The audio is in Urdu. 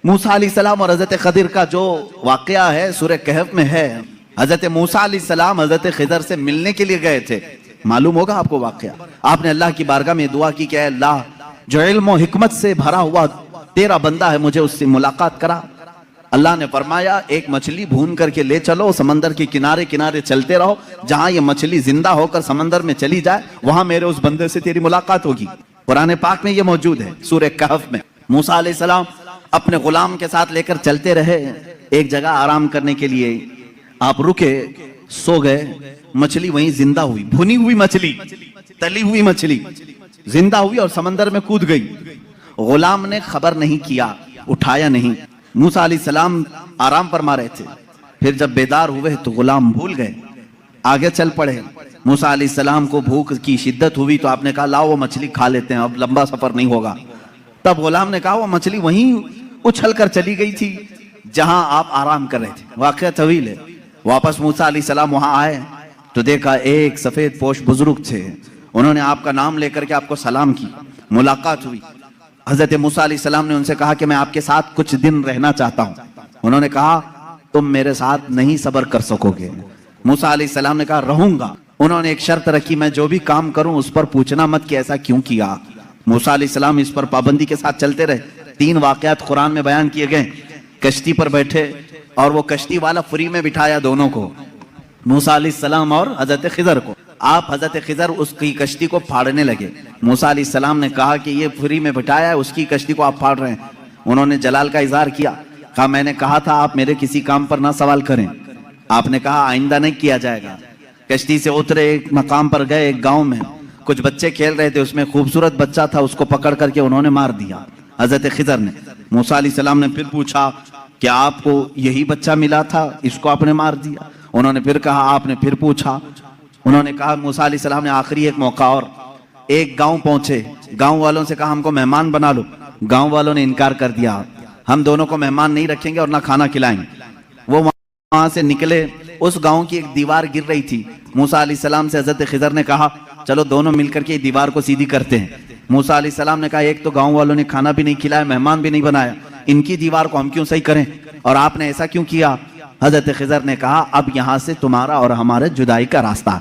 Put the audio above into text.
موسیٰ علیہ السلام اور حضرت خضر کا جو واقعہ ہے سورہ کہف میں ہے. حضرت موسیٰ علیہ السلام حضرت خضر سے ملنے کے لیے گئے تھے. معلوم ہوگا آپ کو واقعہ. آپ نے اللہ کی بارگاہ میں دعا کی کہ اے اللہ جو علم و حکمت سے بھرا ہوا تیرا بندہ ہے مجھے اس سے ملاقات کرا. اللہ نے فرمایا ایک مچھلی بھون کر کے لے چلو, سمندر کے کنارے کنارے چلتے رہو, جہاں یہ مچھلی زندہ ہو کر سمندر میں چلی جائے وہاں میرے اس بندے سے تیری ملاقات ہوگی. قرآن پاک میں یہ موجود ہے سورہ کہف میں. موسیٰ علیہ السلام اپنے غلام کے ساتھ لے کر چلتے رہے. ایک جگہ آرام کرنے کے لیے آپ رکے, سو گئے. مچھلی وہیں زندہ ہوئی, بھنی ہوئی مچھلی, تلی ہوئی مچھلی زندہ ہوئی اور سمندر میں کود گئی. غلام نے خبر نہیں کیا, اٹھایا نہیں. موسیٰ علیہ السلام آرام فرما رہے تھے. پھر جب بیدار ہوئے تو غلام بھول گئے, آگے چل پڑے. موسیٰ علیہ السلام کو بھوک کی شدت ہوئی تو آپ نے کہا لاؤ وہ مچھلی کھا لیتے ہیں, اب لمبا سفر نہیں ہوگا. تب غلام نے کہا وہ مچھلی وہیں اچھل کر چلی گئی تھی جہاں آپ آرام کر رہے تھے. واقعہ طویل ہے. واپس موسیٰ علیہ السلام وہاں آئے تو دیکھا ایک سفید پوش بزرگ تھے. انہوں نے آپ کا نام لے کر کے آپ کو سلام کی, ملاقات ہوئی. حضرت موسیٰ علیہ السلام نے ان سے کہا کہ میں آپ کے ساتھ کچھ دن رہنا چاہتا ہوں. انہوں نے کہا تم میرے ساتھ نہیں صبر کر سکو گے. موسیٰ علیہ السلام نے کہا رہوں گا. انہوں نے ایک شرط رکھی, میں جو بھی کام کروں اس پر پوچھنا مت کہ ایسا کیوں کیا. موسیٰ علیہ السلام اس پر پابندی کے ساتھ چلتے رہے. 3 واقعات قرآن میں بیان کیے گئے. کشتی پر بیٹھے اور وہ کشتی والا فری میں بٹھایا دونوں کو, موسیٰ علیہ السلام اور حضرت خضر کو. آپ حضرت خضر اس کی کشتی کو پھاڑنے لگے. موسیٰ علیہ السلام نے کہا کہ یہ فری میں بٹھایا ہے, اس کی کشتی کو آپ پھاڑ رہے ہیں. انہوں نے جلال کا اظہار کیا, کہا میں نے کہا تھا آپ میرے کسی کام پر نہ سوال کریں. آپ نے کہا آئندہ نہیں کیا جائے گا. کشتی سے اترے, ایک مقام پر گئے, ایک گاؤں میں کچھ بچے کھیل رہے تھے, اس میں خوبصورت بچہ تھا, اس کو پکڑ کر کے انہوں نے مار دیا حضرت خضر نے. موسیٰ علیہ السلام نے پھر پوچھا کہ آپ کو یہی بچہ ملا تھا, اس کو آپ نے مار دیا. انہوں نے پھر کہا. آپ نے پھر پوچھا. انہوں نے کہا. موسیٰ علیہ السلام نے آخری ایک موقع اور, ایک گاؤں پہنچے, گاؤں والوں سے کہا ہم کو مہمان بنا لو. گاؤں والوں نے انکار کر دیا, ہم دونوں کو مہمان نہیں رکھیں گے اور نہ کھانا کھلائیں گے. وہ وہاں سے نکلے, اس گاؤں کی ایک دیوار گر رہی تھی. موسیٰ علیہ السلام سے حضرت خضر نے کہا چلو دونوں مل کر کے دیوار کو سیدھی کرتے ہیں. موسیٰ علیہ السلام نے کہا ایک تو گاؤں والوں نے کھانا بھی نہیں کھلایا, مہمان بھی نہیں بنایا, ان کی دیوار کو ہم کیوں صحیح کریں, اور آپ نے ایسا کیوں کیا. حضرت خضر نے کہا اب یہاں سے تمہارا اور ہمارے جدائی کا راستہ